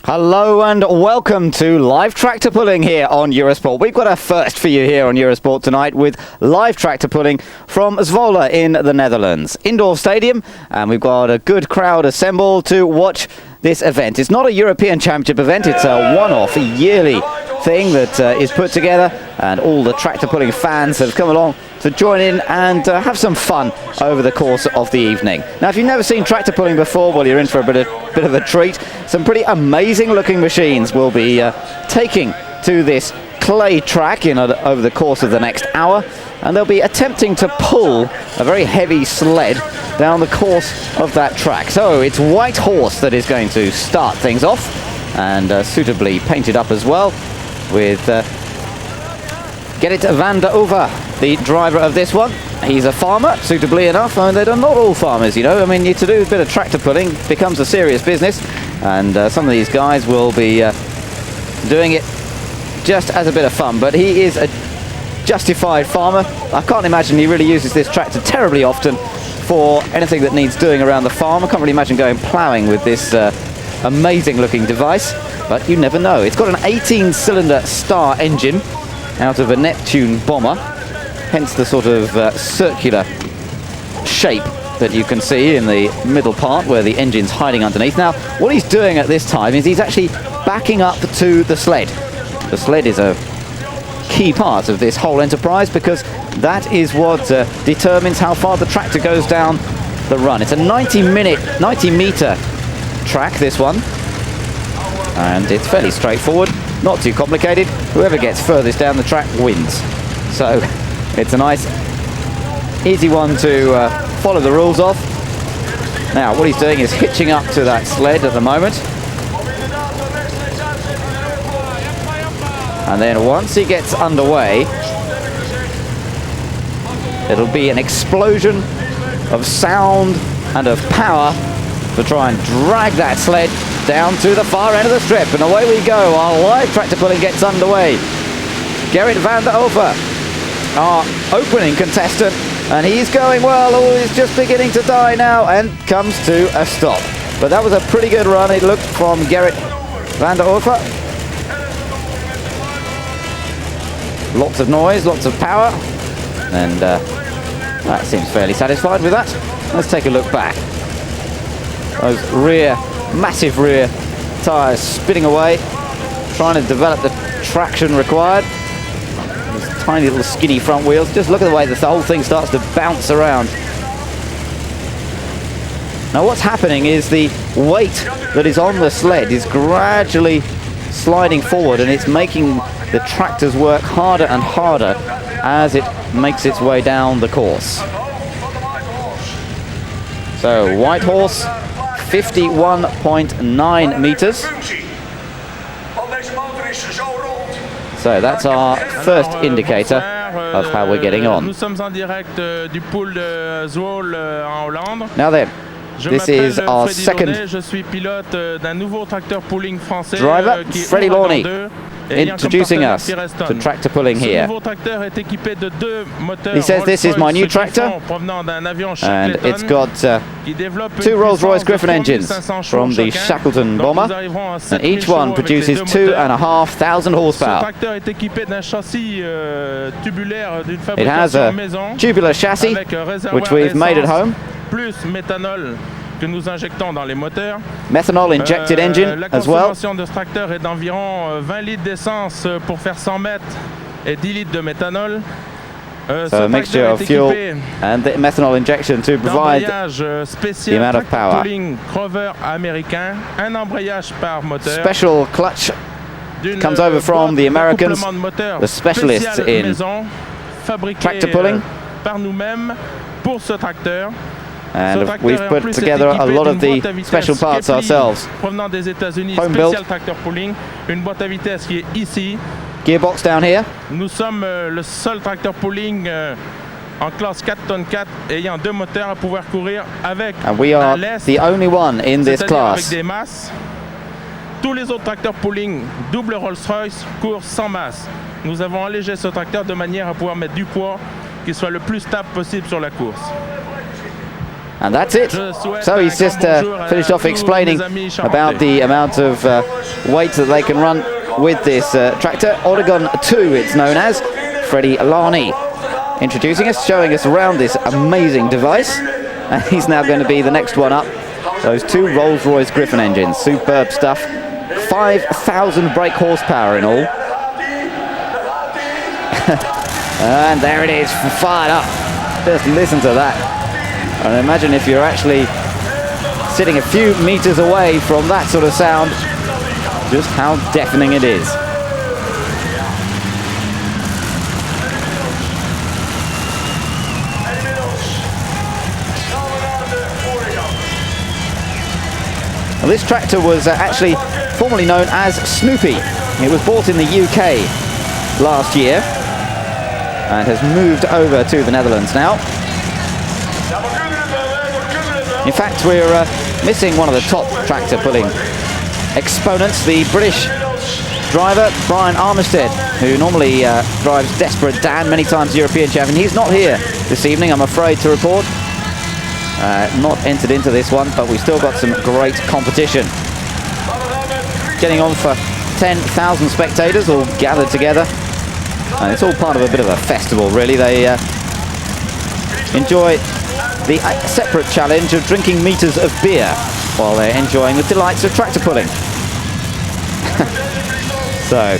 Hello and welcome to live tractor pulling here on Eurosport. We've got a first for you here on Eurosport tonight with live tractor pulling from Zwolle in the Netherlands. Indoor stadium, and we've got a good crowd assembled to watch this event. It's not a European Championship event, it's a one-off, yearly thing that is put together, and all the tractor pulling fans have come along to join in and have some fun over the course of the evening. Now, if you've never seen tractor pulling before, well, you're in for a bit of a treat. Some pretty amazing looking machines will be taking to this clay track over the course of the next hour, and they'll be attempting to pull a very heavy sled down the course of that track. So it's White Horse that is going to start things off, and suitably painted up as well, with Gerrit van der Over, the driver of this one. He's a farmer, suitably enough. I mean, they're not all farmers, you know. I mean, to do a bit of tractor pulling becomes a serious business, and some of these guys will be doing it just as a bit of fun. But he is a justified farmer. I can't imagine he really uses this tractor terribly often for anything that needs doing around the farm. I can't really imagine going ploughing with this amazing looking device, but you never know. It's got an 18-cylinder Star engine out of a Neptune bomber, hence the sort of circular shape that you can see in the middle part where the engine's hiding underneath. Now, what he's doing at this time is he's actually backing up to the sled. The sled is a key part of this whole enterprise because that is what determines how far the tractor goes down the run. It's a 90-meter track, this one, and it's fairly straightforward, not too complicated. Whoever gets furthest down the track wins. So it's a nice, easy one to follow the rules of. Now, what he's doing is hitching up to that sled at the moment. And then once he gets underway, it'll be an explosion of sound and of power to try and drag that sled down to the far end of the strip. And away we go. Our live tractor pulling gets underway. Gerrit van der Over, our opening contestant, and he's going well. Oh, he's just beginning to die now and comes to a stop. But that was a pretty good run, it looked, from Gerrit van der Over. Lots of noise, lots of power, and that seems fairly satisfied with that. Let's take a look back. Those massive rear tyres spinning away, trying to develop the traction required. Those tiny little skinny front wheels. Just look at the way the whole thing starts to bounce around. Now what's happening is the weight that is on the sled is gradually sliding forward, and it's making the tractors work harder and harder as it makes its way down the course. So White Horse, 51.9 meters. So that's our first indicator of how we're getting on. Now then, this is our second driver, Freddie Launey, introducing us to tractor pulling here. He says this is my new tractor, and it's got two Rolls-Royce Griffon engines from the Shackleton bomber, and each one produces 2,500 horsepower. It has a tubular chassis, which we've made at home. Methanol injected engine as well. La consommation de ce tracteur est d'environ 20 litres d'essence pour faire 100 mètres et 10 litres de méthanol. So a mixture of fuel and the methanol injection to provide the amount of power. Special clutch comes over from the Americans, the specialists in tractor pulling. And we've put together a lot of the special parts ourselves. Home built. Gearbox down here. Nous sommes le seul tracteur pulling en classe 4 tonnes 4 ayant deux moteurs à pouvoir courir avec and we are the only one in this class. Avec des masses. Tous les autres tracteurs pulling double Rolls-Royce courent sans masse. Nous avons allégé ce tracteur de manière à pouvoir mettre du poids qui soit le plus stable possible sur la course. And that's it. So he's just finished off explaining about the amount of weight that they can run with this tractor. Oregon 2 it's known as. Freddie Larney introducing us, showing us around this amazing device. And he's now going to be the next one up. Those two Rolls-Royce Griffon engines. Superb stuff. 5,000 brake horsepower in all. And there it is, fired up. Just listen to that. And imagine if you're actually sitting a few meters away from that sort of sound, just how deafening it is. Well, this tractor was actually formerly known as Snoopy. It was bought in the UK last year and has moved over to the Netherlands now. In fact, we're missing one of the top tractor pulling exponents, the British driver Brian Armistead, who normally drives Desperate Dan, many times European champion. He's not here this evening, I'm afraid to report. Not entered into this one, but we've still got some great competition. Getting on for 10,000 spectators all gathered together. And it's all part of a bit of a festival, really. They enjoy the separate challenge of drinking meters of beer while they're enjoying the delights of tractor pulling. So,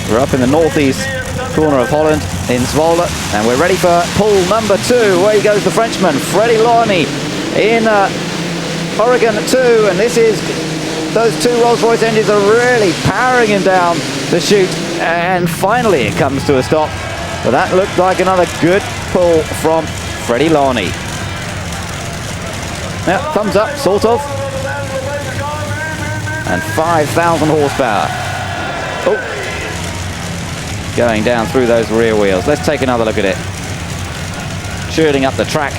we're up in the northeast corner of Holland in Zwolle, and we're ready for pull number 2. Away goes the Frenchman, Freddie Larney, in Oregon 2, and this is, those two Rolls-Royce engines are really powering him down the chute, and finally it comes to a stop. But that looked like another good pull from Freddie Larney. Now, thumbs up, sort of. And 5,000 horsepower. Oh, going down through those rear wheels. Let's take another look at it. Churning up the track.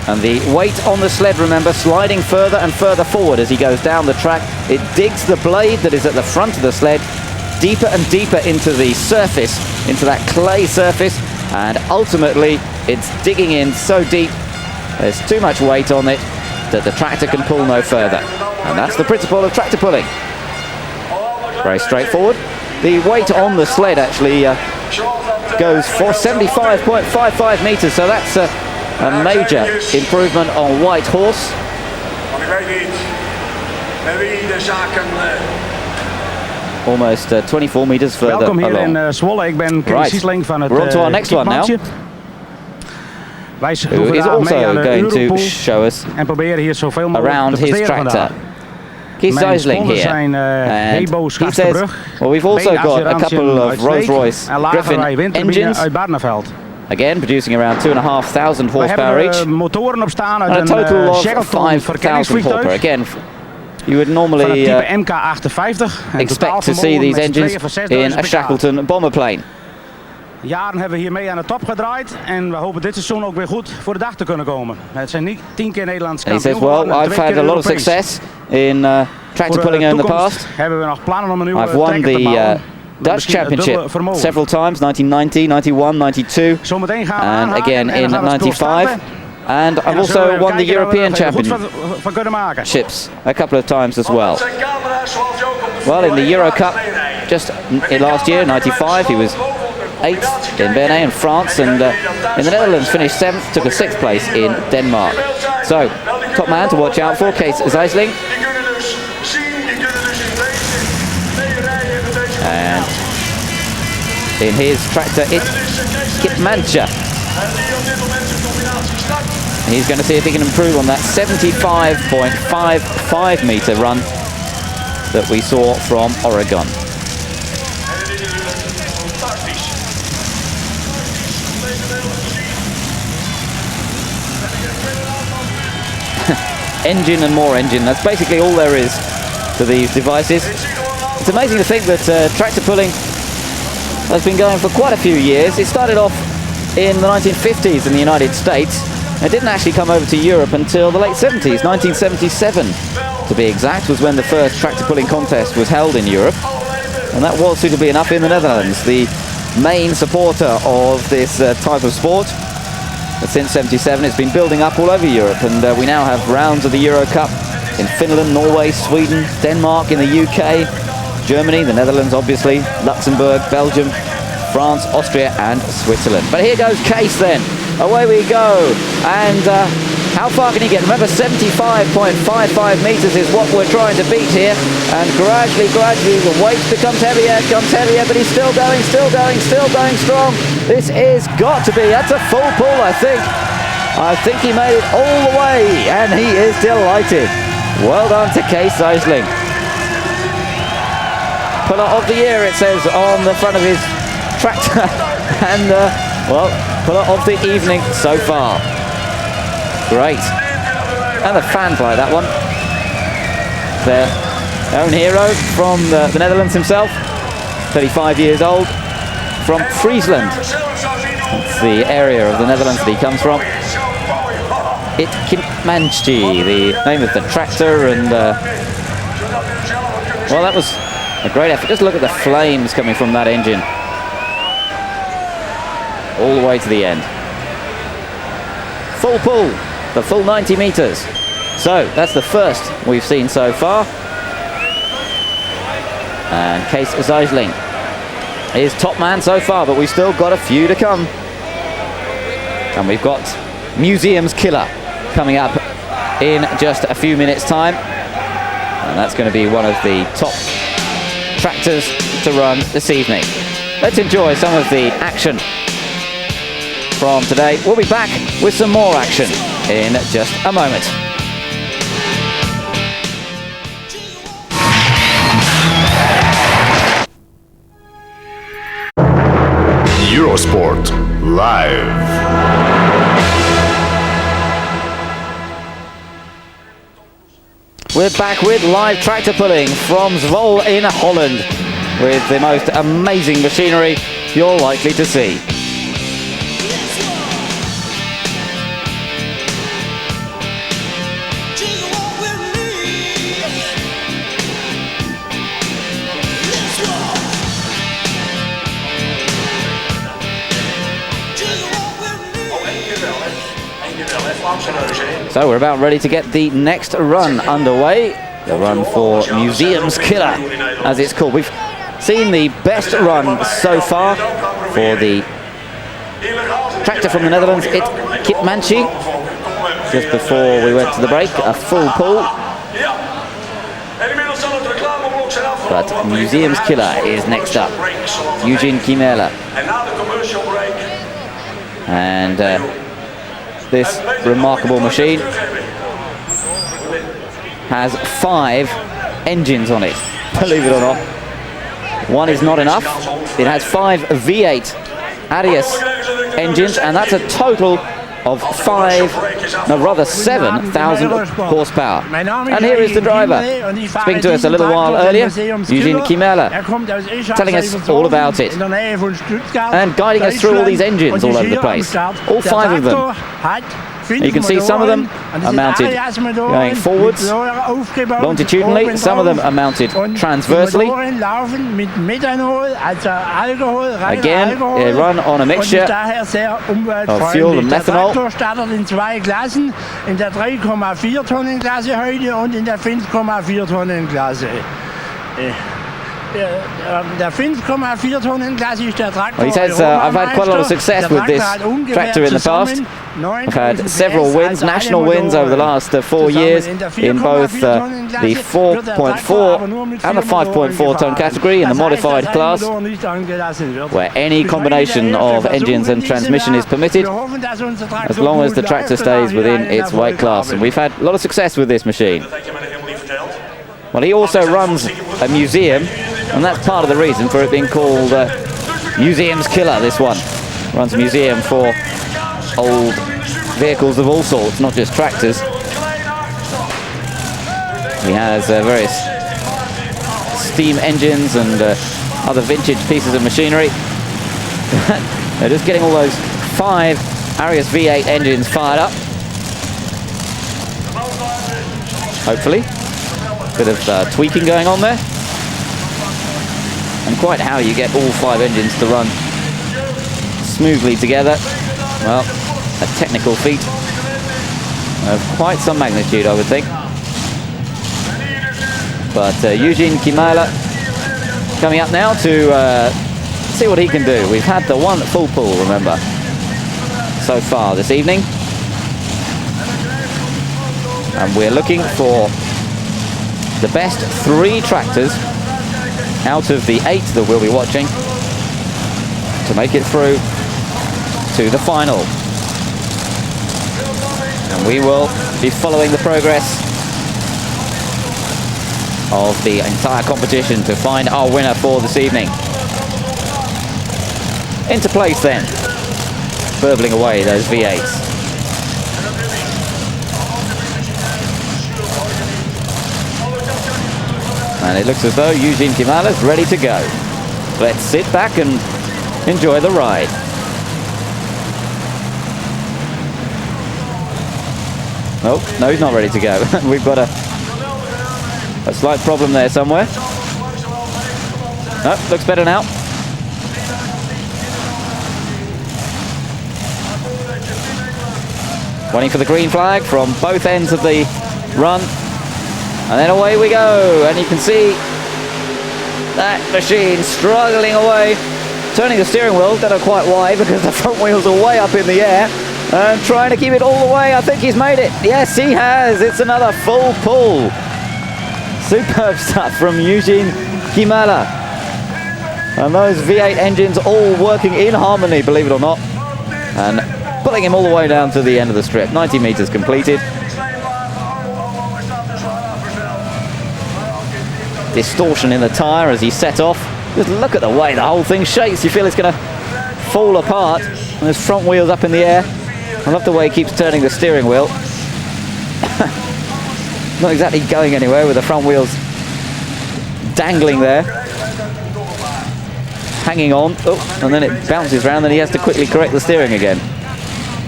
And the weight on the sled, remember, sliding further and further forward as he goes down the track. It digs the blade that is at the front of the sled deeper and deeper into the surface, into that clay surface, and ultimately it's digging in so deep there's too much weight on it that the tractor can pull no further. And that's the principle of tractor pulling. Very straightforward. The weight on the sled actually goes for 75.55 meters, so that's a major improvement on White Horse. Almost 24 meters further Welkom hier along. in Zwolle. Ik ben Kenny Sieseling van het We're on to our next one now. Wij Who doen is vandaag mee aan also de going to Europull show us en proberen hier zoveel mogelijk around te his presteren tractor. vandaag. Keith Mijn Zeisling sponsors here. zijn And Hebo's he says, Gastenbrug, well, we've also Been got a Assurantium couple of uit Sleek Rolls-Royce en Griffon Lagerwij Windturbine engines, uit Barneveld. again producing around 2,500 We horsepower hebben each, motoren op staan and a uit total een of Shackleton 5,000 verkenningsvliegtuig horsepower. Again, you would van het normally type MK58. expect to see these engines in a Shackleton bomber plane. Jaren hebben we hiermee aan de top gedraaid en we hopen dit seizoen ook weer goed voor de dag te kunnen komen. Het zijn niet 10 keer Nederlands And he kampioen says, well, geworden en I've 2 had keer a lot of Europees. success in tractor Voor pulling in the toekomst past. hebben we nog plannen om een nieuwe I've won trekker te the bouwen. Dutch Misschien het dubbele Championship vermogen. several times, 1990, 91, 92, Zometeen gaan we and aanhaken again en dan in gaan we het spul 95. starten. And I've En dan zullen also we won the kijken dat we European er goed Championships van kunnen maken. a couple of times as well. Well, in the Euro Cup, just last year, 95, he was 8th in Bernay in France, and in the Netherlands finished 7th, took a 6th place in Denmark. So, top man to watch out for, Kees Zeisling. And in his tractor, it's Kipmancha. He's going to see if he can improve on that 75.55 meter run that we saw from Oregon. Engine and more engine, that's basically all there is to these devices. It's amazing to think that tractor pulling has been going for quite a few years. It started off in the 1950s in the United States. It didn't actually come over to Europe until the late 70s. 1977 to be exact was when the first tractor pulling contest was held in Europe, and that was suitably enough in the Netherlands, the main supporter of this type of sport. But since '77, it's been building up all over Europe, and we now have rounds of the Euro Cup in Finland, Norway, Sweden, Denmark, in the UK, Germany, the Netherlands, obviously, Luxembourg, Belgium, France, Austria, and Switzerland. But here goes Case then. Away we go. And how far can he get? Remember, 75.55 meters is what we're trying to beat here. And gradually, the weight becomes heavier, but he's still going strong. This is got to be, that's a full pull, I think. I think he made it all the way, and he is delighted. Well done to Case IJsselhallen. Puller of the year, it says on the front of his tractor. And, well, puller of the evening so far. Great. And the fans like that one. Their own hero from the Netherlands himself, 35 years old, from Friesland. That's the area of the Netherlands that he comes from. Itkimanchi, the name of the tractor, and well, that was a great effort. Just look at the flames coming from that engine. All the way to the end. Full pull, the full 90 meters. So that's the first we've seen so far. And Case IJsselhallen is top man so far, but we've still got a few to come. And we've got Museum's Killer coming up in just a few minutes' time. And that's going to be one of the top tractors to run this evening. Let's enjoy some of the action from today. We'll be back with some more action in just a moment. Eurosport Live. We're back with live tractor pulling from Zwolle in Holland with the most amazing machinery you're likely to see. So we're about ready to get the next run underway. The run for Museum's Killer, as it's called. We've seen the best run so far for the tractor from the Netherlands, Itkimanchi, just before we went to the break, a full pull. But Museum's Killer is next up, Eugene Kimela. And this remarkable machine has 5 engines on it, believe it or not. One is not enough. It has 5 V8 Arias engines, and that's a total of 7,000 horsepower. And here is the driver, speaking to us a little while earlier, Eugene Kimela, telling us all about it and guiding us through all these engines all over the place. All 5 of them. You can see some of them are mounted going forwards, longitudinally, some of them are mounted transversely. Again, they run on a mixture of fuel and methanol. In 2 Klassen, in der 3,4 Tonnen Klasse heute und in der 5,4 Tonnen Klasse. Der 5,4 Tonnen Klasse ist der Traktor. He says, I've had quite a lot of success with this tractor in the past. I've had several wins, national wins over the last 4 years in both the 4.4 and the 5.4 ton category in the modified class, where any combination of engines and transmission is permitted, as long as the tractor stays within its weight class. And we've had a lot of success with this machine. Well, he also runs a museum, and that's part of the reason for it being called Museum's Killer, this one. Runs a museum for old vehicles of all sorts, not just tractors. He has various steam engines and other vintage pieces of machinery. They're just getting all those 5 Arias V8 engines fired up. Hopefully. Bit of tweaking going on there. And quite how you get all 5 engines to run smoothly together, well, a technical feat of quite some magnitude, I would think. But Eugene Kimala coming up now to see what he can do. We've had the one full pull, remember, so far this evening. And we're looking for the best 3 tractors out of the 8 that we'll be watching to make it through to the final. And we will be following the progress of the entire competition to find our winner for this evening. Into place then, burbling away those V8s. And it looks as though Eugene Kimala is ready to go. Let's sit back and enjoy the ride. Oh, no, he's not ready to go. We've got a slight problem there somewhere. No, looks better now. Waiting for the green flag from both ends of the run. And then away we go. And you can see that machine struggling away. Turning the steering wheel, don't know quite why, because the front wheels are way up in the air. And trying to keep it all the way. I think he's made it. Yes, he has. It's another full pull. Superb stuff from Eugene Kimala. And those V8 engines all working in harmony, believe it or not. And pulling him all the way down to the end of the strip. 90 meters completed. Distortion in the tyre as he set off. Just look at the way the whole thing shakes. You feel it's going to fall apart. And his front wheel's up in the air. I love the way he keeps turning the steering wheel. Not exactly going anywhere with the front wheels dangling there. Hanging on. Oh, and then it bounces around and he has to quickly correct the steering again.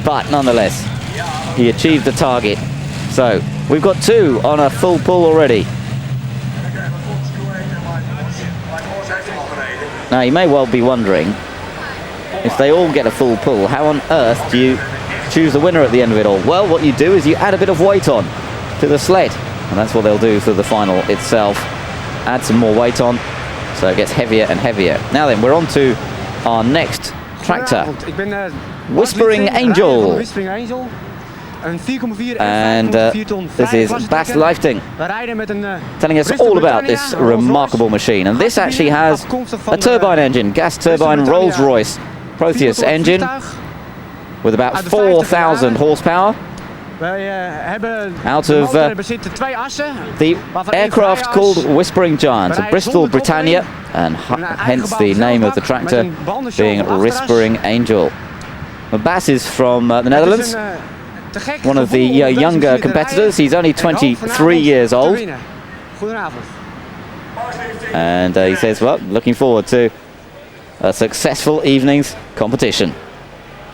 But nonetheless, he achieved the target. So we've got 2 on a full pull already. Now you may well be wondering, if they all get a full pull, how on earth do you choose the winner at the end of it all? Well, what you do is you add a bit of weight on to the sled, and that's what they'll do for the final itself. Add some more weight on, so it gets heavier and heavier. Now then, we're on to our next tractor, Whispering Angel. And this is Bas Leifting telling us all about this remarkable machine. And this actually has a turbine engine, gas turbine Rolls-Royce Proteus engine with about 4,000 horsepower. Out of the aircraft called Whispering Giant, a Bristol Britannia, and hence the name of the tractor being Whispering Angel. Bas is from the Netherlands, one of the younger competitors. He's only 23 years old. And he says, well, looking forward to a successful evening's competition.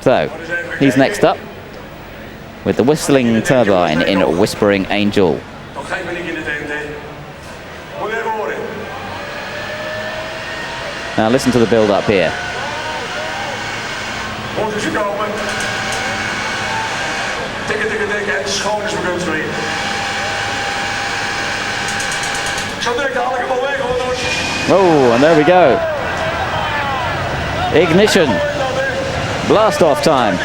So, he's next up with the whistling turbine in Whispering Angel. Now listen to the build up here. Oh, and there we go. Ignition. Blast off time.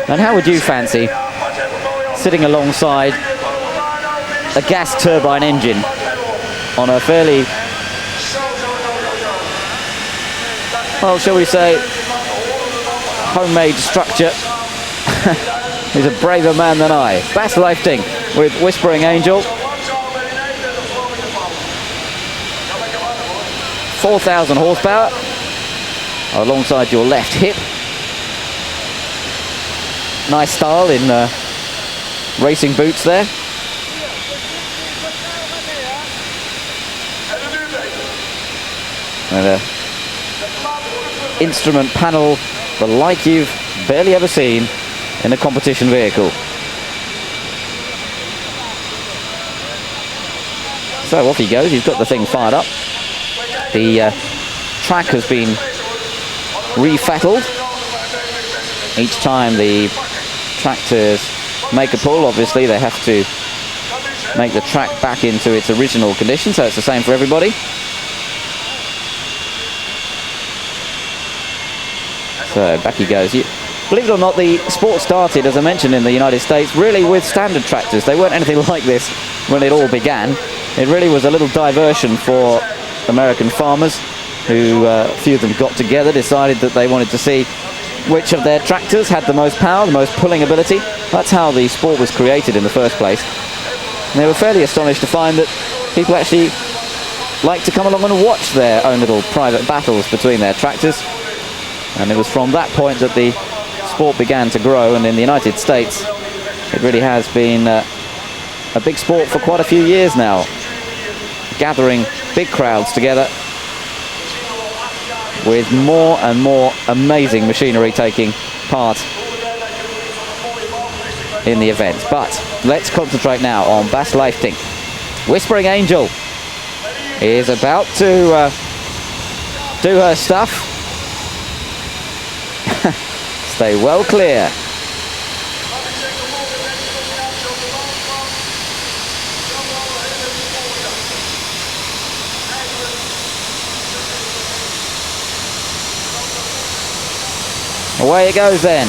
And how would you fancy sitting alongside a gas turbine engine on a fairly, well, shall we say, homemade structure? He's a braver man than I. Bas Leifting with Whispering Angel. 4,000 horsepower alongside your left hip. Nice style in racing boots there. And an instrument panel the like you've barely ever seen in a competition vehicle. So off he goes. He's got the thing fired up. The track has been refattled Each time the tractors make a pull, obviously they have to make the track back into its original condition, so it's the same for everybody. So back he goes. Believe it or not, the sport started, as I mentioned, in the United States, really with standard tractors. They weren't anything like this when it all began. It really was a little diversion for American farmers who, a few of them got together, decided that they wanted to see which of their tractors had the most power, the most pulling ability. That's how the sport was created in the first place. And they were fairly astonished to find that people actually like to come along and watch their own little private battles between their tractors. And it was from that point that the sport began to grow, and in the United States it really has been a big sport for quite a few years now, gathering big crowds together with more and more amazing machinery taking part in the event. But let's concentrate now on Bas Leifting. Whispering Angel is about to do her stuff. Stay well clear. Away it goes then.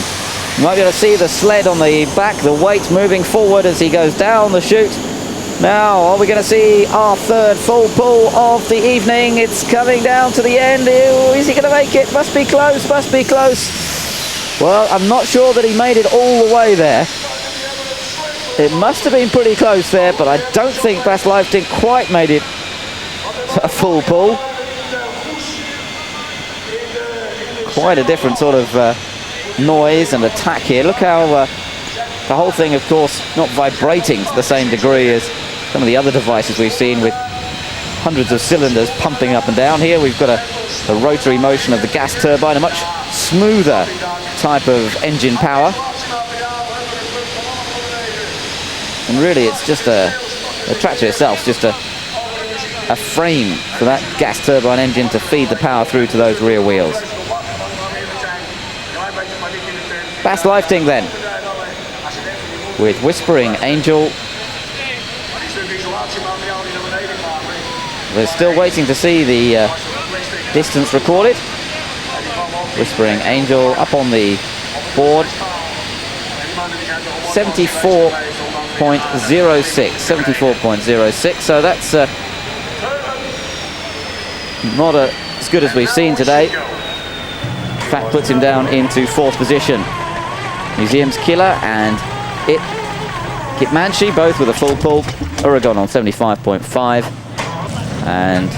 You might be able to see the sled on the back, the weight moving forward as he goes down the chute. Now, are we going to see our third full pull of the evening? It's coming down to the end. Ew, is he going to make it? Must be close, must be close. Well, I'm not sure that he made it all the way there. It must have been pretty close there, but I don't think Bas Leifting quite made it a full pull. Quite a different sort of noise and attack here. Look how the whole thing, of course, not vibrating to the same degree as some of the other devices we've seen with hundreds of cylinders pumping up and down. Here we've got a rotary motion of the gas turbine, a much smoother type of engine power. And really it's just the tractor itself, just a frame for that gas turbine engine to feed the power through to those rear wheels. Bas Leifting then, with Whispering Angel. We're still waiting to see the distance recorded. Whispering Angel up on the board. 74.06. 74.06. So that's not as good as we've seen today. In fact, puts him down into fourth position. Museum's Killer and Kitmanshi both with a full pull. Oregon on 75.5. And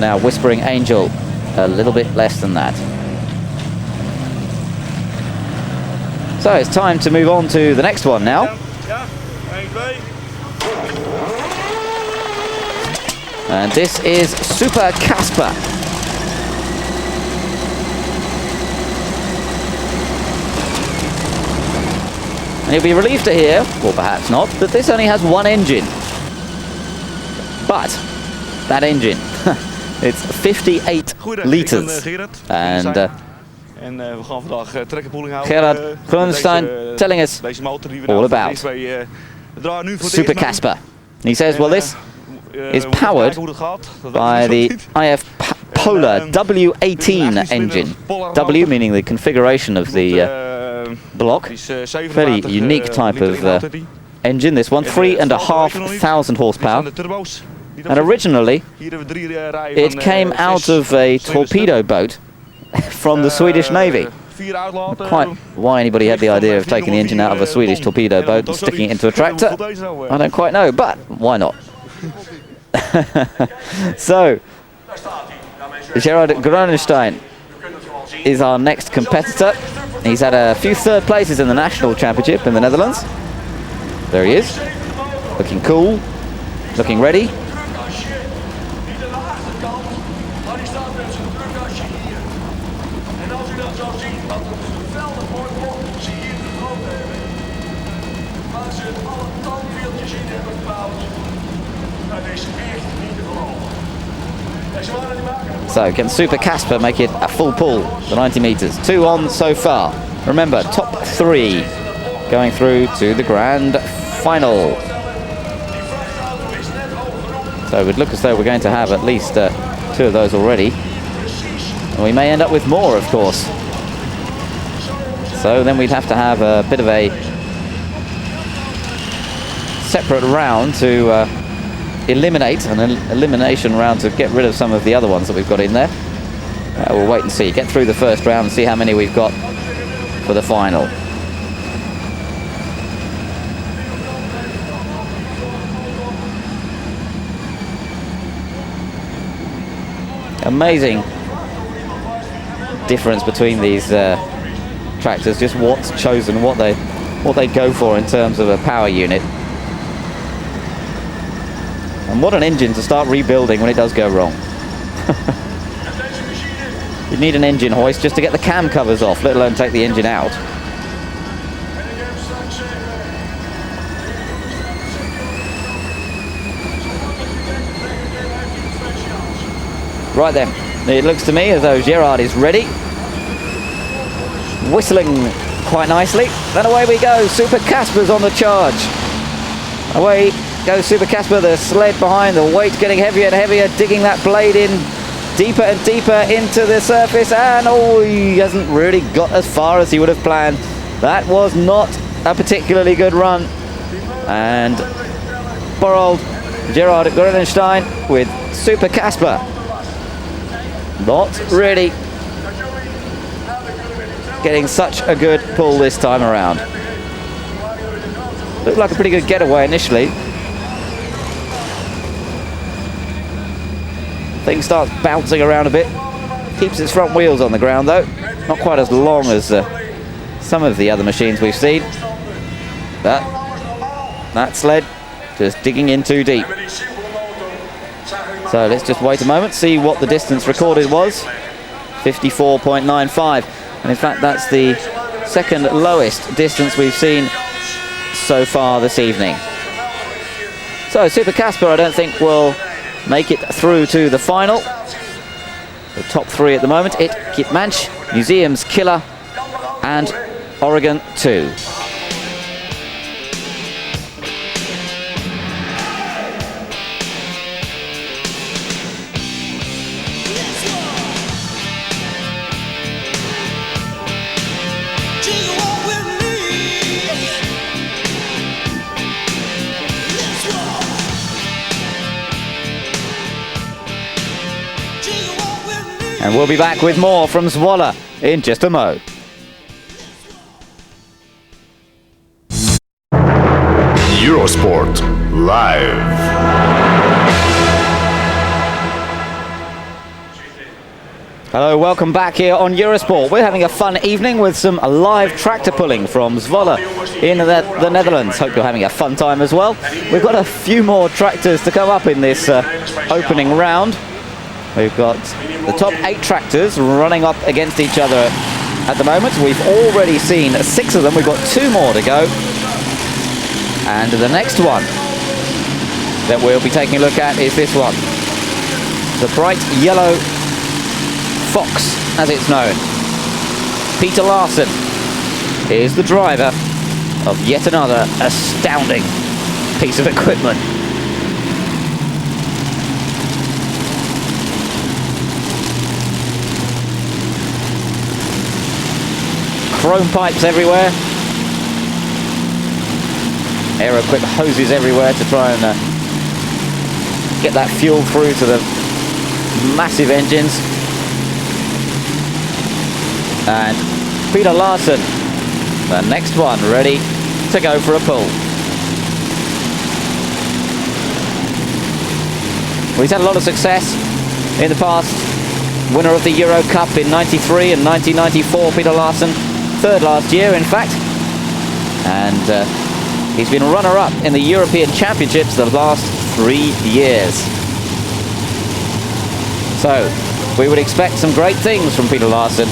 now Whispering Angel a little bit less than that. So it's time to move on to the next one now. And this is Super Casper. And you'll be relieved to hear, or perhaps not, that this only has one engine. But that engine, it's 58 liters. And Gerard Groenestein telling us all about Super Casper. And he says, well, this is powered by the IF Polar W18 engine. W meaning the configuration of the block. Very unique type of engine, this one. 3,500 horsepower. And originally, it came out of a torpedo boat from the Swedish Navy. Not quite why anybody had the idea of taking the engine out of a Swedish torpedo boat and sticking it into a tractor, I don't quite know, but why not? So, Gerard Groenestein is our next competitor. He's had a few third places in the national championship in the Netherlands. There he is, looking cool, looking ready. So can Super Casper make it a full pull, the 90 meters? 2 on so far. Remember, top 3 going through to the grand final. So it would look as though we're going to have at least 2 of those already. And we may end up with more, of course. So then we'd have to have a bit of a separate round to eliminate, an elimination round to get rid of some of the other ones that we've got in there. We'll wait and see. Get through the first round and see how many we've got for the final. Amazing difference between these tractors, just what's chosen, what they go for in terms of a power unit. And what an engine to start rebuilding when it does go wrong. You need an engine hoist just to get the cam covers off, let alone take the engine out. Right then, it looks to me as though Gerard is ready. Whistling quite nicely. Then away we go. Super Casper's on the charge. Away goes Super Casper, the sled behind, the weight getting heavier and heavier, digging that blade in deeper and deeper into the surface, and oh, he hasn't really got as far as he would have planned. That was not a particularly good run. And poor old Gerard Groenenstein with Super Casper not really getting such a good pull this time around. Looked like a pretty good getaway initially. Thing starts bouncing around a bit. Keeps its front wheels on the ground though. Not quite as long as some of the other machines we've seen. But that sled just digging in too deep. So let's just wait a moment, see what the distance recorded was. 54.95. And in fact, that's the second lowest distance we've seen so far this evening. So Super Casper, I don't think will make it through to the final. The top 3 at the moment, it, Kitmanch, Museum's Killer, and Oregon 2. And we'll be back with more from Zwolle in just a mo. Eurosport Live. Hello, welcome back here on Eurosport. We're having a fun evening with some live tractor pulling from Zwolle in the Netherlands. Hope you're having a fun time as well. We've got a few more tractors to come up in this opening round. We've got the top 8 tractors running up against each other at the moment. We've already seen 6 of them. We've got 2 more to go. And the next one that we'll be taking a look at is this one. The bright yellow Fox, as it's known. Peter Larsen is the driver of yet another astounding piece of equipment. Chrome pipes everywhere. Aero-equipped hoses everywhere to try and get that fuel through to the massive engines. And Peter Larsen, the next one, ready to go for a pull. Well, he's had a lot of success in the past. Winner of the Euro Cup in '93 and 1994, Peter Larsen. 3rd last year, in fact. And he's been runner-up in the European Championships the last 3 years. So, we would expect some great things from Peter Larsen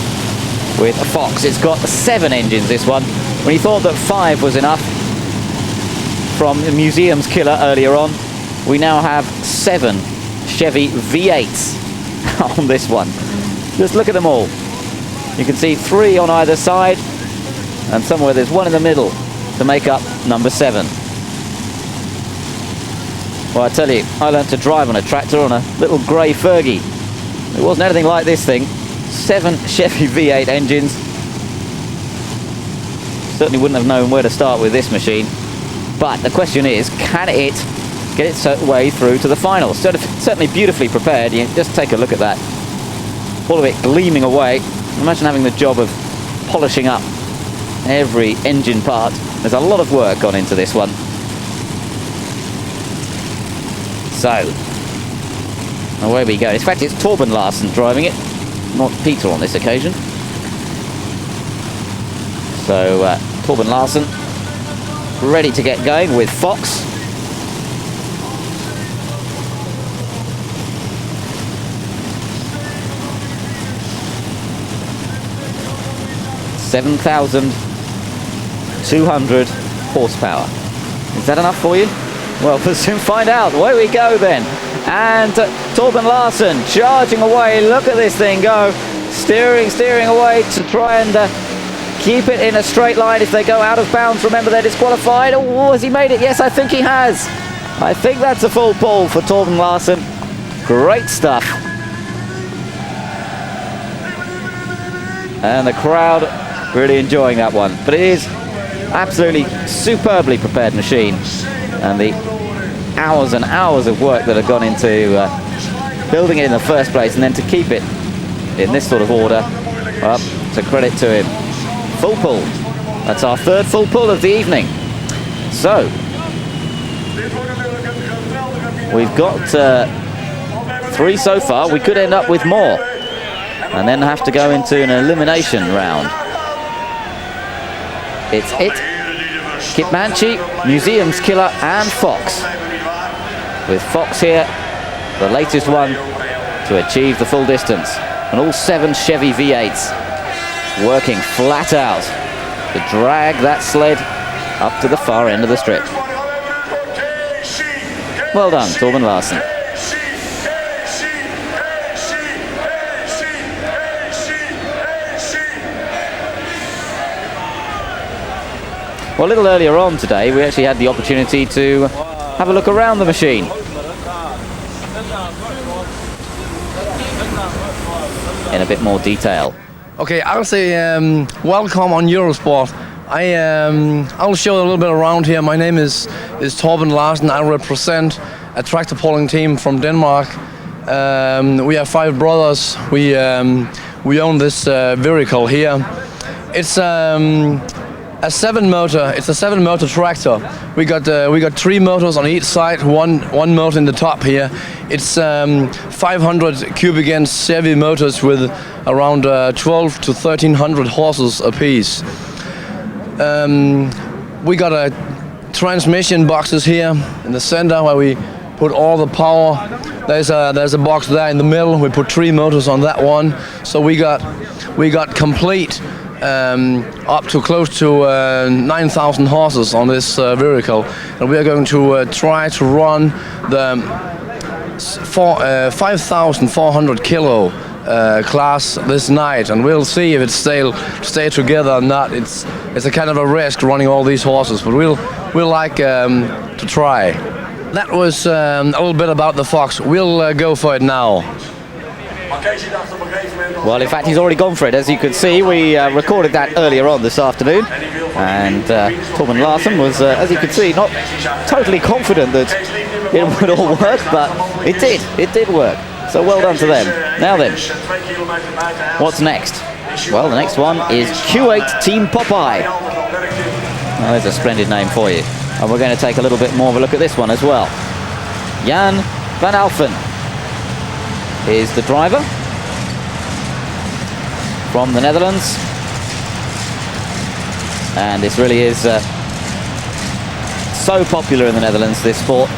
with a Fox. It's got 7 engines, this one. When he thought that 5 was enough from the Museum's Killer earlier on, we now have 7 Chevy V8s on this one. Just look at them all. You can see 3 on either side, and somewhere there's 1 in the middle to make up number 7. Well, I tell you, I learnt to drive on a tractor on a little grey Fergie. It wasn't anything like this thing. 7 Chevy V8 engines. Certainly wouldn't have known where to start with this machine. But the question is, can it get its way through to the final? Certainly beautifully prepared. You just take a look at that. All of it gleaming away. Imagine having the job of polishing up every engine part. There's a lot of work gone into this one. So, away we go. In fact, it's Torben Larsen driving it, not Peter on this occasion. So, Torben Larsen ready to get going with Fox. (7,200 horsepower). Is that enough for you? Well, we'll soon find out. Away we go then. And Torben Larsen charging away. Look at this thing go. Steering away to try and keep it in a straight line. If they go out of bounds, remember they're disqualified. Oh, has he made it? Yes, I think he has. I think that's a full pull for Torben Larsen. Great stuff. And the crowd really enjoying that one. But it is absolutely superbly prepared machine. And the hours and hours of work that have gone into building it in the first place, and then to keep it in this sort of order, well, it's a credit to him. Full pull. That's our 3rd full pull of the evening. So, we've got 3 so far. We could end up with more, and then have to go into an elimination round. It's it. Kipmanchi, Museums Killer and Fox. With Fox here, the latest one to achieve the full distance. And all 7 Chevy V8s working flat out to drag that sled up to the far end of the strip. Well done, Torben Larsen. Well, a little earlier on today, we actually had the opportunity to have a look around the machine. In a bit more detail. Okay, I'll say welcome on Eurosport. I'll show you a little bit around here. My name is Torben Larsen. I represent a tractor pulling team from Denmark. We have 5 brothers. We own this vehicle here. It's a 7-motor. It's a 7-motor tractor. We got 3 motors on each side. One motor in the top here. It's 500 cubic inch Chevy motors with around 12 to 1300 horses apiece. We got a transmission boxes here in the center where we put all the power. There's a box there in the middle. We put 3 motors on that one. So we got complete. Up to close to 9,000 horses on this vehicle, and we are going to try to run the 5,400 kilo class this night, and we'll see if it stay together or not. It's a kind of a risk running all these horses, but we'll like to try. That was a little bit about the Fox. We'll go for it now. Well, in fact, he's already gone for it. As you can see, we recorded that earlier on this afternoon. And Torben Larsen was, as you can see, not totally confident that it would all work, but it did. It did work. So well done to them. Now then, what's next? Well, the next one is Q8 Team Popeye. Well, there's a splendid name for you. And we're going to take a little bit more of a look at this one as well. Jan van Alphen is the driver from the Netherlands, and this really is so popular in the Netherlands, this sport.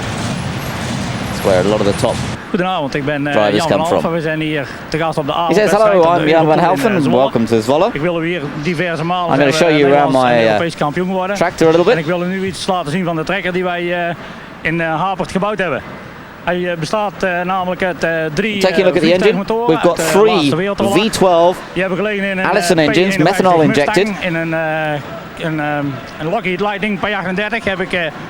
It's where a lot of the top Goedenavond, ik ben drivers Jan come van from. Alphen. We zijn hier te gast op de He says, hello, avondwedstrijd. I'm Jan van Alphen, welcome to Zwolle. Ik wil u hier diverse malen I'm going to show you around my Europees kampioen worden. tractor a little En ik bit. wil u nu iets laten zien van de trekker die wij in Hapert gebouwd hebben. Hij bestaat namelijk uit drie Taking a look at the engine, vliegtuigmotoren we've got uit de 3 Laatste Wereldoorlog. V12 Die hebben gelegen in een Allison engines, P51 methanol Mustang, injected. In een Lockheed Lightning P38 heb ik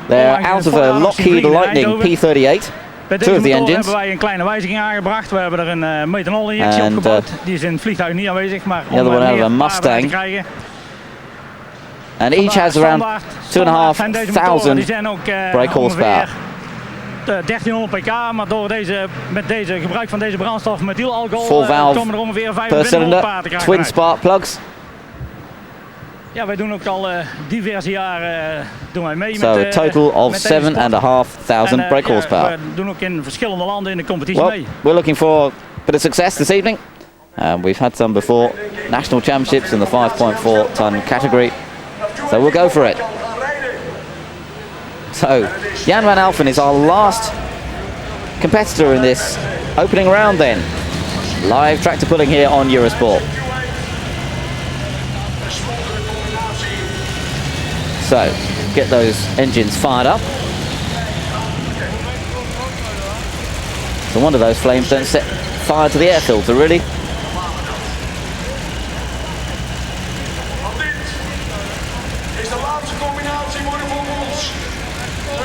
They're out of a Lockheed Lightning P38. Bij Two deze of the motor engines. hebben wij een kleine wijziging aangebracht. We hebben er een methanolinjectie And, opgebouwd. Die is in het vliegtuig niet aanwezig, maar the other one out of a meer Mustang. te krijgen. And each has around 2,500 brake horsepower. 1300 pk, maar door met deze gebruik van deze brandstof methylalcohol 4 valve komen er ongeveer per 2500 cylinder, paarden te krijgen twin uit. spark plugs. Ja, wij doen ook al diverse jaren doen wij mee So a met total of met deze sport. 7,500 brake horsepower. We doen ook in verschillende landen in de competitie Well, mee. we're looking for a bit of success this evening. We've had some before, national championships in the 5.4 ton category. So we'll go for it. So, Jan van Alphen is our last competitor in this opening round then. Live tractor pulling here on Eurosport. So, get those engines fired up. No wonder those flames don't set fire to the air filter, really. Is de laatste combinatie voor de vogels.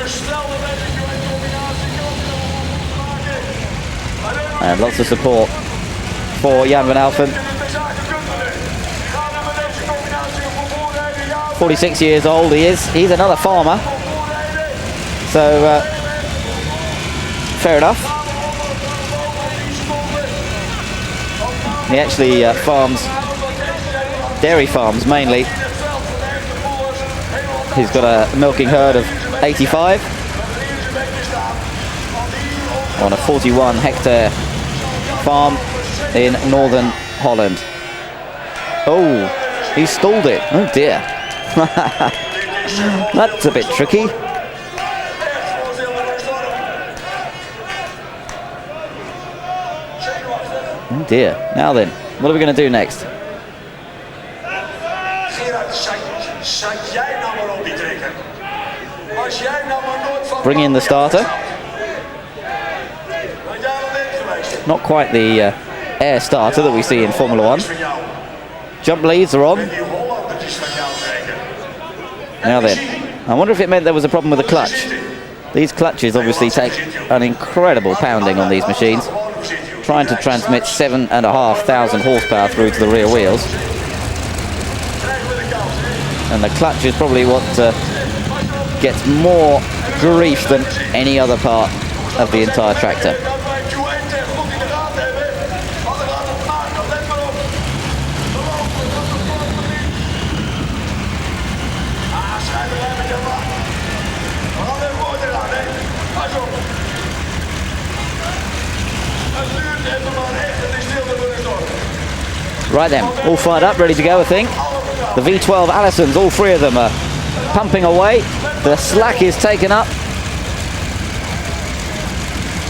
Dus stel dat deze combinatie kan maken. And lots of support for Jan van Alphen. 46 years old he is. He's another farmer. So, fair enough. He actually farms, dairy farms mainly. He's got a milking herd of 85 on a 41 hectare farm in northern Holland. Oh, he stalled it. Oh dear. That's a bit tricky. Oh dear. Now then, what are we going to do next? Gerard, zat jij nou maar op die trekker? Als jij nou maar nooit van... Bring in the starter. Want jij al bent geweest. Not quite the air starter that we see in Formula 1. Van jou. Jump leads are on. Die Hollandertjes van jou trekken. Now then, I wonder if it meant there was a problem with the clutch. These clutches obviously take an incredible pounding on these machines, trying to transmit 7,500 horsepower through to the rear wheels. And the clutch is probably what gets more grief than any other part of the entire tractor. Right then, all fired up, ready to go I think. The V12 Allisons, all three of them are pumping away. The slack is taken up.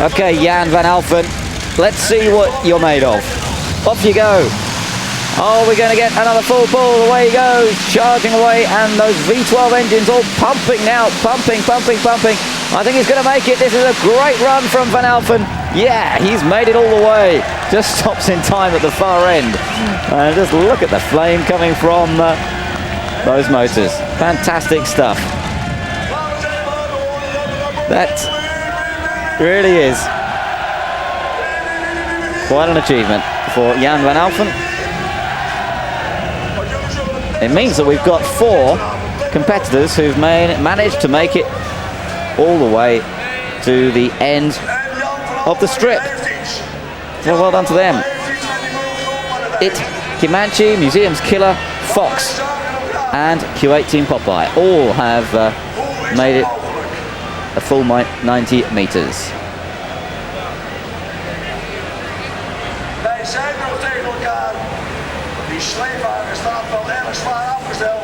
Okay, Jan van Alphen, let's see what you're made of. Off you go. Oh, we're going to get another full pull. Away he goes, charging away, and those V12 engines all pumping now. Pumping. I think he's going to make it. This is a great run from Van Alphen. Yeah, he's made it all the way. Just stops in time at the far end. And just look at the flame coming from those motors. Fantastic stuff. That really is quite an achievement for Jan van Alphen. It means that we've got 4 competitors who've managed to make it all the way to the end of the strip. Well done to them. It, Comanche, Museum's Killer, Fox and Q8 Team Popeye all have made it a full 90 meters. Wij zijn nog tegen elkaar. Die sleepwagen staat wel erg zwaar afgesteld.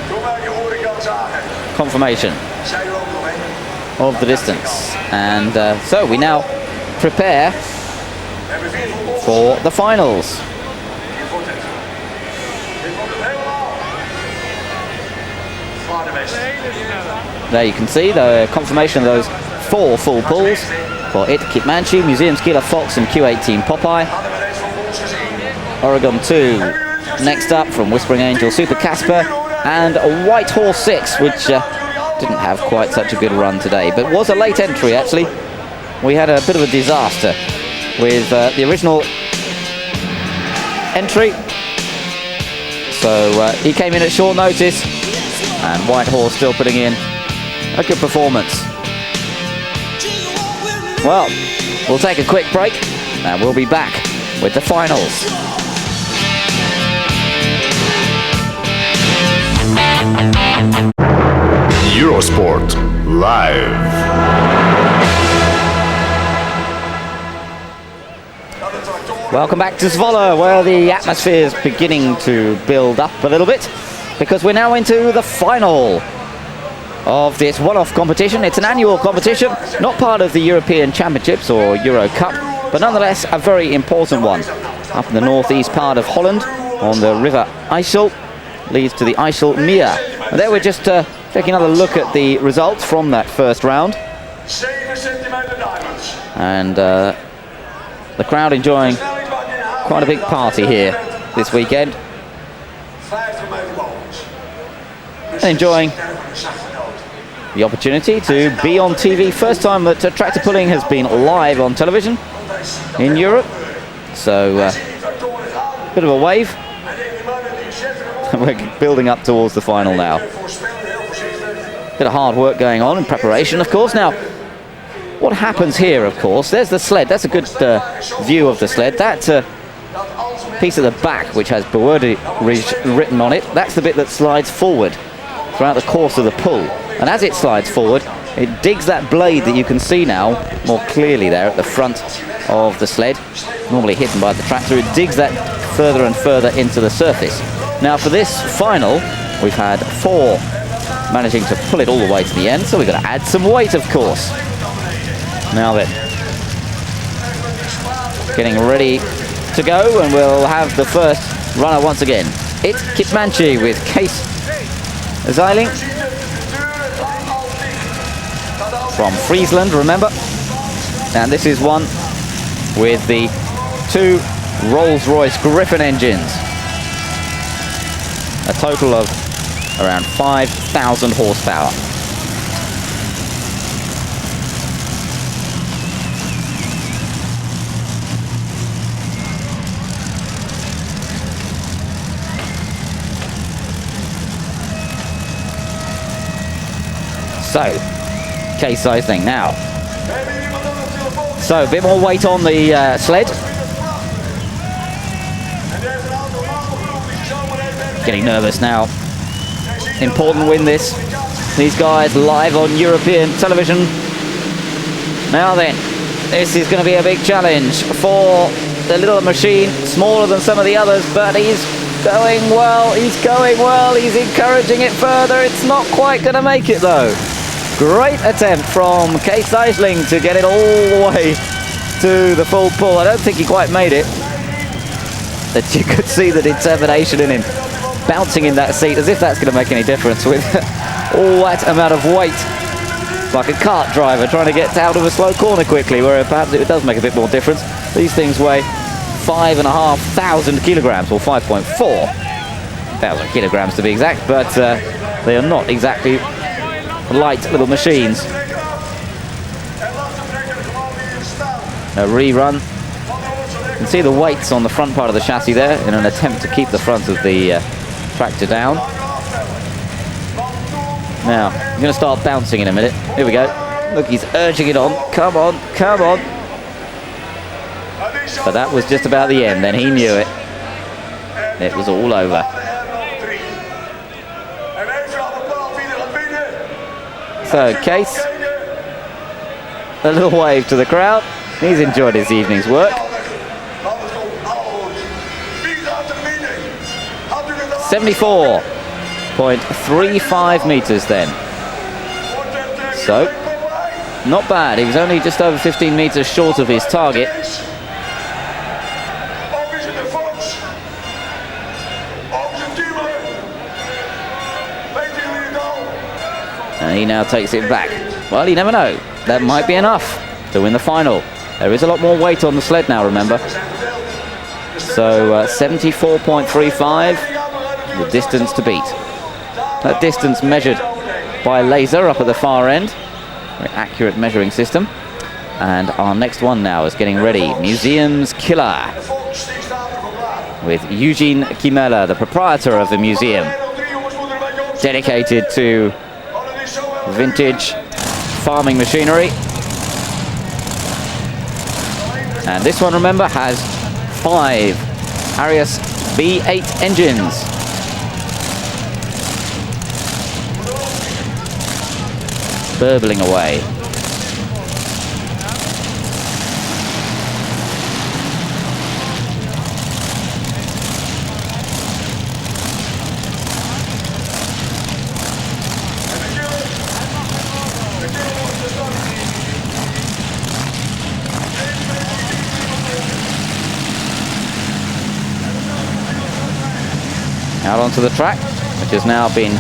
Toen wij die horenkant zagen. Confirmation Zij er ook nog heen. of the distance. And so we now prepare Hebben 4 voetbals. for the finals. Dit wordt het. Dit wordt het helemaal. Vader West. There you can see the confirmation of those 4 full pulls. for it, Kitmanchi, Museum Skila Fox and Q18 Popeye. Oregon 2 next up from Whispering Angel Super Casper, and a White Horse 6, which didn't have quite such a good run today, but was a late entry actually. We had a bit of a disaster with the original entry, so he came in at short notice, and White Horse still putting in a good performance. Well, we'll take a quick break and we'll be back with the finals. Eurosport Live. Welcome back to Zwolle, where the atmosphere is beginning to build up a little bit, because we're now into the final of this one-off competition. It's an annual competition, not part of the European Championships or Euro Cup, but nonetheless a very important one. Up in the northeast part of Holland, on the river IJssel, leads to the IJsselmeer. And there we're just taking another look at the results from that first round. And the crowd enjoying quite a big party here this weekend. Enjoying the opportunity to be on TV. First time that tractor pulling has been live on television in Europe. So, bit of a wave. We're building up towards the final now. Bit of hard work going on in preparation, of course. Now, what happens here, of course, there's the sled. That's a good view of the sled. That piece at the back, which has Bewerde written on it, that's the bit that slides forward throughout the course of the pull. And as it slides forward, it digs that blade that you can see now more clearly there at the front of the sled, normally hidden by the tractor. It digs that further and further into the surface. Now for this final, we've had 4 managing to pull it all the way to the end, so we've got to add some weight, of course. Now then, getting ready to go, and we'll have the first runner once again. It's Kitmanchi with Case IJsselhallen from Friesland, remember. And this is one with the 2 Rolls-Royce Griffin engines. A total of around 5,000 horsepower. So, case size thing now. So, a bit more weight on the sled. Getting nervous now. Important win this. These guys live on European television. Now then, this is going to be a big challenge for the little machine. Smaller than some of the others, but he's going well. He's going well. He's encouraging it further. It's not quite going to make it though. Great attempt from Case IJsselhallen to get it all the way to the full pull. I don't think he quite made it. But you could see the determination in him, bouncing in that seat as if that's going to make any difference with all that amount of weight. Like a kart driver trying to get out of a slow corner quickly, where perhaps it does make a bit more difference. These things weigh 5,500 kilograms, or 5,400 kilograms to be exact, but they are not exactly light little machines. A rerun. You can see the weights on the front part of the chassis there in an attempt to keep the front of the tractor down. Now, I'm going to start bouncing in a minute. Here we go. Look, he's urging it on. Come on, come on. But that was just about the end, then he knew it. It was all over. So, Case, a little wave to the crowd. He's enjoyed his evening's work. 74.35 meters then. So, not bad. He was only just over 15 meters short of his target. And he now takes it back. Well, you never know. That might be enough. to win the final. There is a lot more weight on the sled now, remember. So 74.35, the distance to beat. That distance measured by laser up at the far end. Very accurate measuring system. And our next one now is getting ready. Museum's Killer. With Eugene Kimela, the proprietor of the museum. Dedicated to vintage farming machinery. And this one, remember, has 5 Arias V8 engines. Burbling away. Out onto the track, which has now been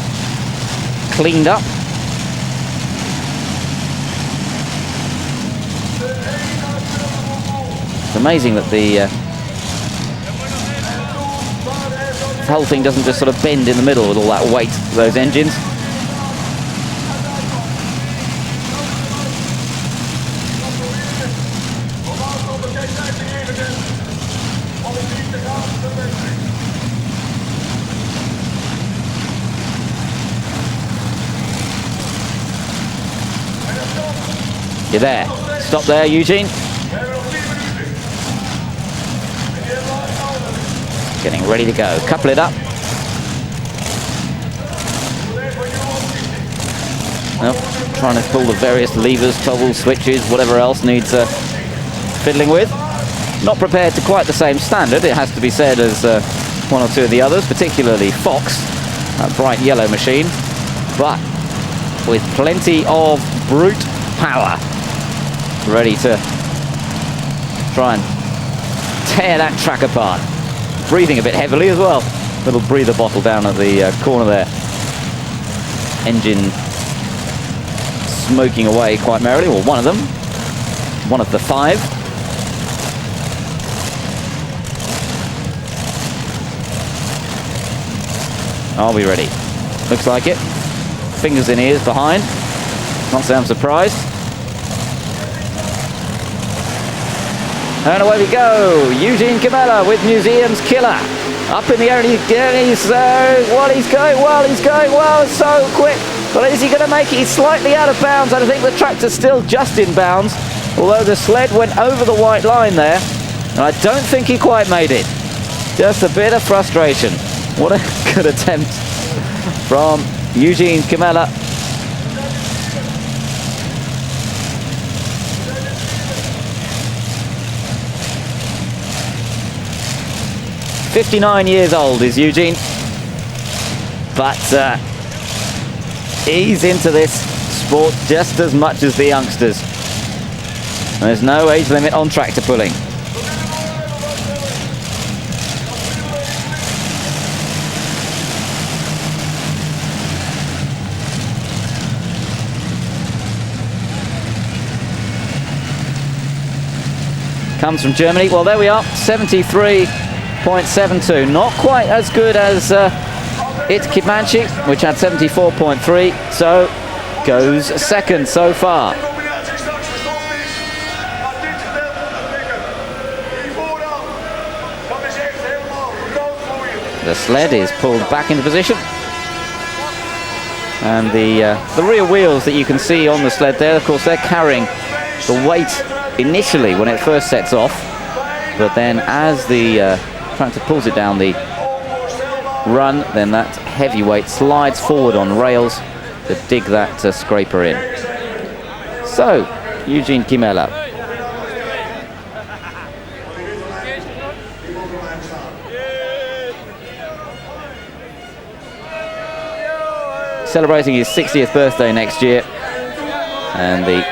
cleaned up. It's amazing that the whole thing doesn't just sort of bend in the middle with all that weight of those engines. You're there. Stop there, Eugene. Getting ready to go. Couple it up. Well, trying to pull the various levers, toggles, switches, whatever else needs fiddling with. Not prepared to quite the same standard, it has to be said, as one or two of the others, particularly Fox, that bright yellow machine, but with plenty of brute power. Ready to try and tear that track apart. Breathing a bit heavily as well. Little breather bottle down at the corner there. Engine smoking away quite merrily. Well, one of them. One of the 5. Are we ready? Looks like it. Fingers in ears behind. Not say I'm surprised. And away we go. Eugene Kimela with Museum's Killer. Up in the air, and he's going well, so quick. But is he going to make it? He's slightly out of bounds. I think the tractor's still just in bounds, although the sled went over the white line there. And I don't think he quite made it. Just a bit of frustration. What a good attempt from Eugene Kimela. "59 years old is Eugene, but he's into this sport just as much as the youngsters. There's no age limit on tractor pulling. Comes from Germany. Well, there we are, 73.72. Not quite as good as It Kimanchi, which had 74.3, so goes second so far. The sled is pulled back into position, and the rear wheels that you can see on the sled there, of course, they're carrying the weight initially when it first sets off, but then as the tractor pulls it down the run, then that heavy weight slides forward on rails to dig that scraper in. So, Eugene Kimela. Celebrating his 60th birthday next year, and the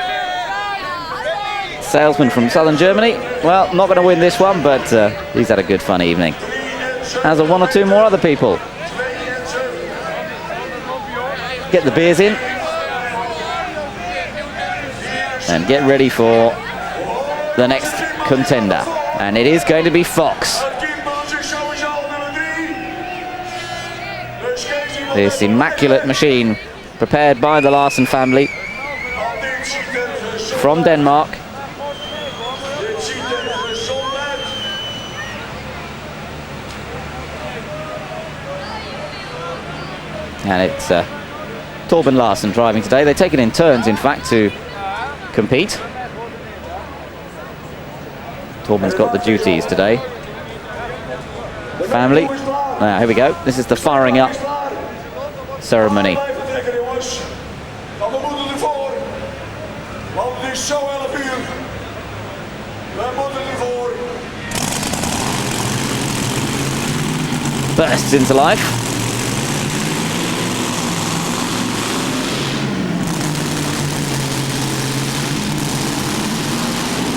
salesman from southern Germany, well, not going to win this one, but he's had a good fun evening, as are one or two more other people. Get the beers in and get ready for the next contender. And it is going to be Fox. This immaculate machine prepared by the Larsen family from Denmark. And it's Turbine Larsen driving today. They take it in turns, in fact, to compete. Torben's got the duties today. Family. Now, here we go. This is the firing up ceremony. Bursts into life.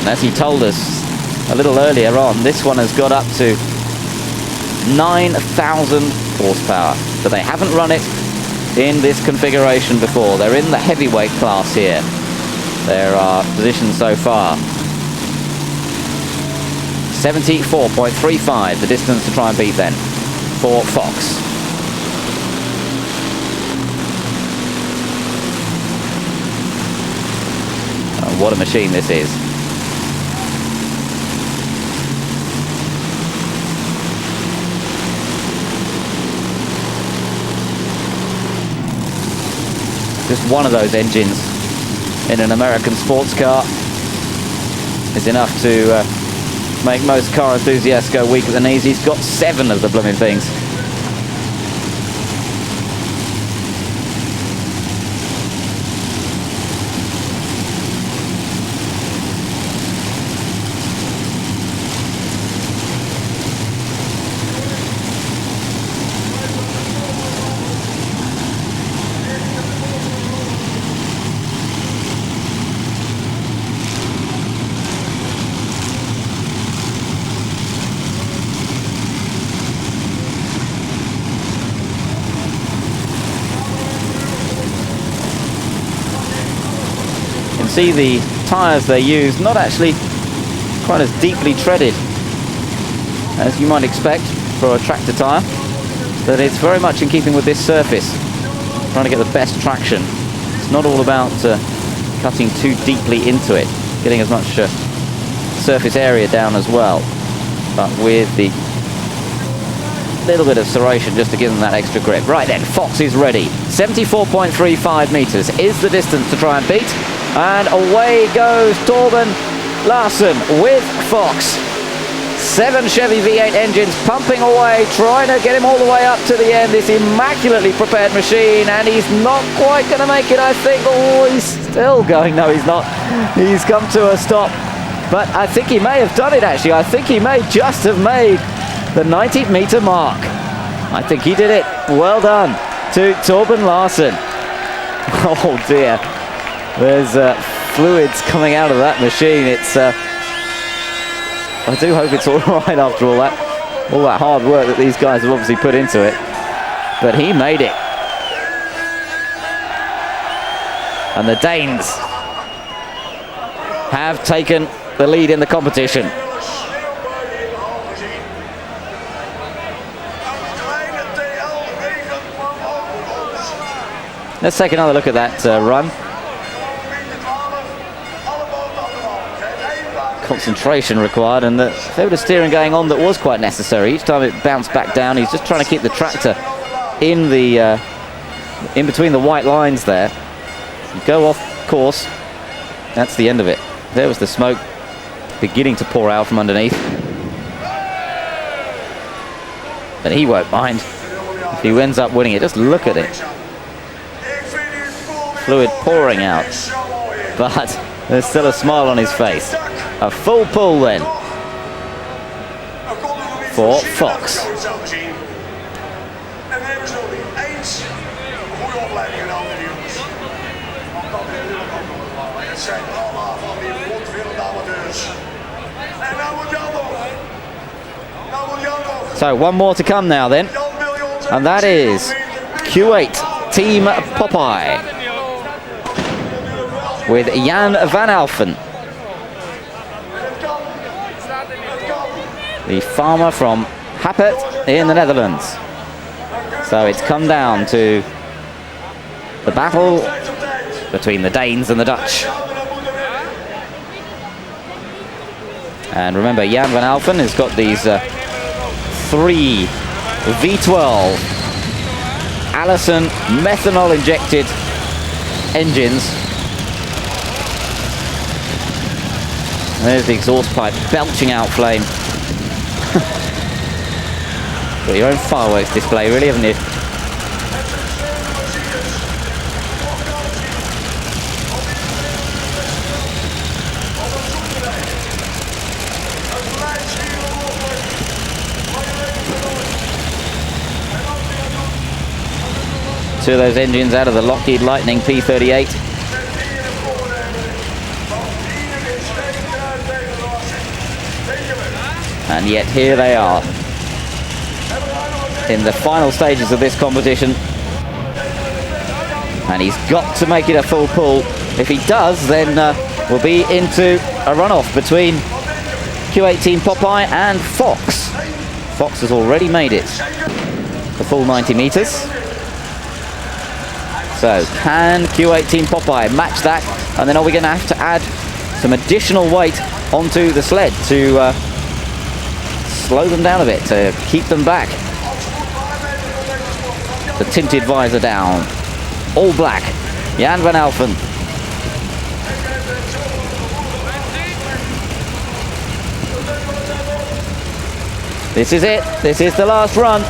And as he told us a little earlier on, this one has got up to 9,000 horsepower, but they haven't run it in this configuration before. They're in the heavyweight class here. There are positions so far. 74.35, the distance to try and beat then for Fox. Oh, what a machine this is. Just one of those engines in an American sports car is enough to make most car enthusiasts go weak at the knees. He's got 7 of the blooming things. See the tyres they use, not actually quite as deeply treaded as you might expect for a tractor tyre, but it's very much in keeping with this surface, trying to get the best traction. It's not all about cutting too deeply into it, getting as much surface area down as well, but with the little bit of serration just to give them that extra grip. Right then, Fox is ready. 74.35 metres is the distance to try and beat. And away goes Turbine Larsen with Fox. 7 Chevy V8 engines pumping away, trying to get him all the way up to the end. This immaculately prepared machine, and he's not quite going to make it, I think. Oh, he's still going. No, he's not. He's come to a stop. But I think he may have done it, actually. I think he may just have made the 90-meter mark. I think he did it. Well done to Turbine Larsen. Oh, dear. There's fluids coming out of that machine. It's I do hope it's all right after all that hard work that these guys have obviously put into it. But he made it. And the Danes have taken the lead in the competition. Let's take another look at that run. Concentration required, and a fair bit of steering going on that was quite necessary. Each time it bounced back down, he's just trying to keep the tractor in the in between the white lines there. Go off course. That's the end of it. There was the smoke beginning to pour out from underneath. But he won't mind if he ends up winning it. Just look at it. Fluid pouring out. But there's still a smile on his face. A full pull then for Fox. So one more to come now then, and that is Q8 Team Popeye with Jan van Alphen. the farmer from Happert in the Netherlands. So it's come down to the battle between the Danes and the Dutch. And remember, Jan van Alphen has got these 3 V12 Allison methanol injected engines. There's the exhaust pipe belching out flame. Got your own fireworks display, really, haven't you? Two of those engines out of the Lockheed Lightning P38. And yet here they are in the final stages of this competition. And he's got to make it a full pull. If he does, then we'll be into a runoff between Q18 Popeye and Fox. Fox has already made it the full 90 meters. So can Q18 Popeye match that? And then are we going to have to add some additional weight onto the sled to slow them down a bit, to keep them back? The tinted visor down. All black. Jan van Alphen. This is it. This is the last run.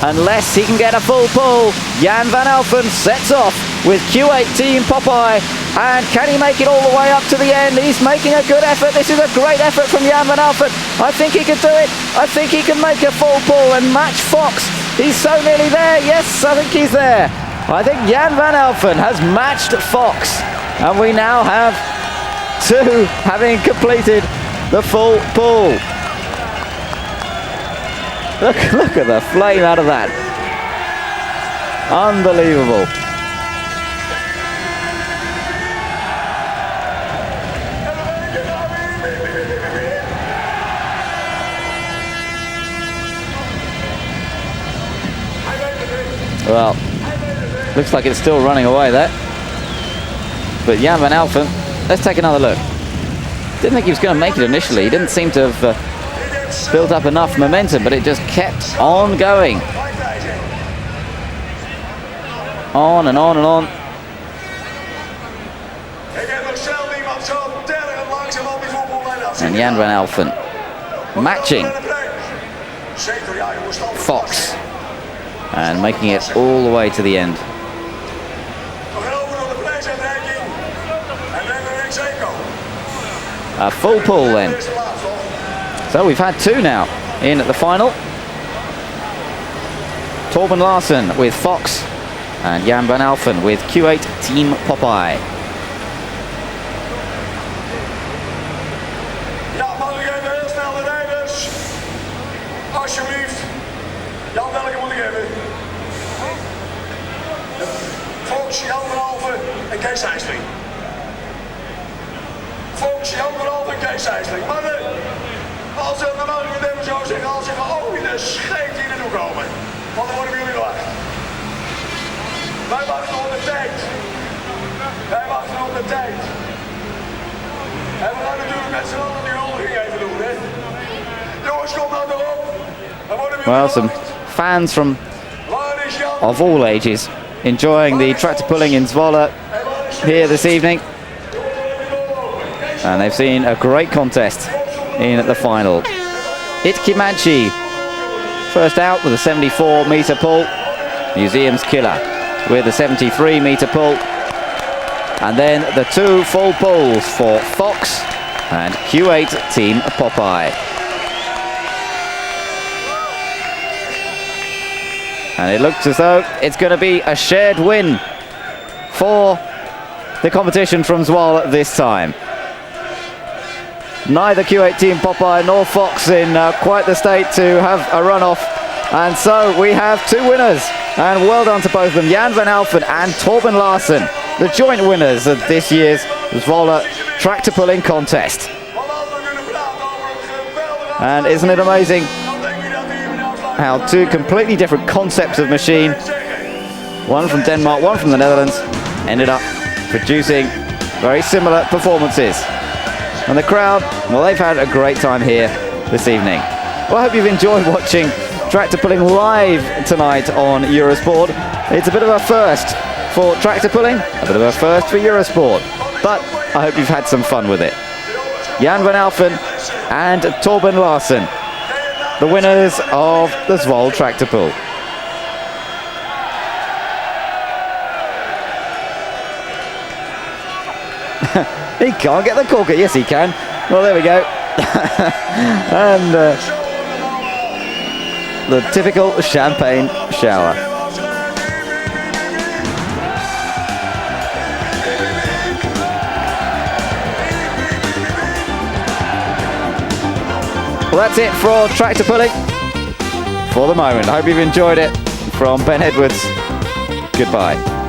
Unless he can get a full pull, Jan van Alphen sets off with Q18 Popeye. And can he make it all the way up to the end? He's making a good effort. This is a great effort from Jan van Alphen. I think he could do it. I think he can make a full pull and match Fox. He's so nearly there. Yes, I think he's there. I think Jan van Alphen has matched Fox. And we now have 2 having completed the full pull. Look at the flame out of that. Unbelievable. Well, looks like it's still running away there. But Jan van Alphen, let's take another look. Didn't think he was going to make it initially. He didn't seem to have built up enough momentum, but it just kept on going. On and on and on. And Jan van Alphen matching Fox and making it all the way to the end. A full pull then. So we've had 2 now in at the final. Torben Larsen with Fox and Jan van Alphen with Q18 Popeye. Ja, mag ik even heel snel de rijders? Alsjeblieft. Jan, welke moet ik hebben? Fox, Jan van Alphen en Kees Heijsling. Fox, Jan van Alphen en Kees Heijsling. Mannen, als ze dan ook met hem zo zeggen, als ze van oh, in de scheet hier naartoe komen. Want dan worden jullie wacht. Wij wachten op de tijd. Wij wachten op de tijd. En we gaan natuurlijk met z'n allen die huldiging even doen, hè. Jongens, kom nou erop. Well, some fans from of all ages enjoying the tractor pulling in Zwolle here this evening. And they've seen a great contest in the final. Itkimanchi first out with a 74-meter pull. Museum's Killer with a 73-meter pull. And then the 2 full pulls for Fox and Q8 Team Popeye. And it looks as though it's going to be a shared win for the competition from Zwolle this time. Neither Q18 Popeye nor Fox in quite the state to have a runoff. And so we have 2 winners. And well done to both of them, Jan van Alphen and Torben Larsen, the joint winners of this year's Zwolle tractor pulling contest. And isn't it amazing how two completely different concepts of machine, one from Denmark, one from the Netherlands, ended up producing very similar performances. And the crowd, well, they've had a great time here this evening. Well, I hope you've enjoyed watching tractor pulling live tonight on Eurosport. It's a bit of a first for tractor pulling, a bit of a first for Eurosport, but I hope you've had some fun with it. Jan van Alphen and Torben Larsen, the winners of the Zwolle tractor pull. He can't get the corker. Yes, he can. Well, there we go. And the typical champagne shower. Well, that's it for tractor pulling for the moment. I hope you've enjoyed it. From Ben Edwards, goodbye.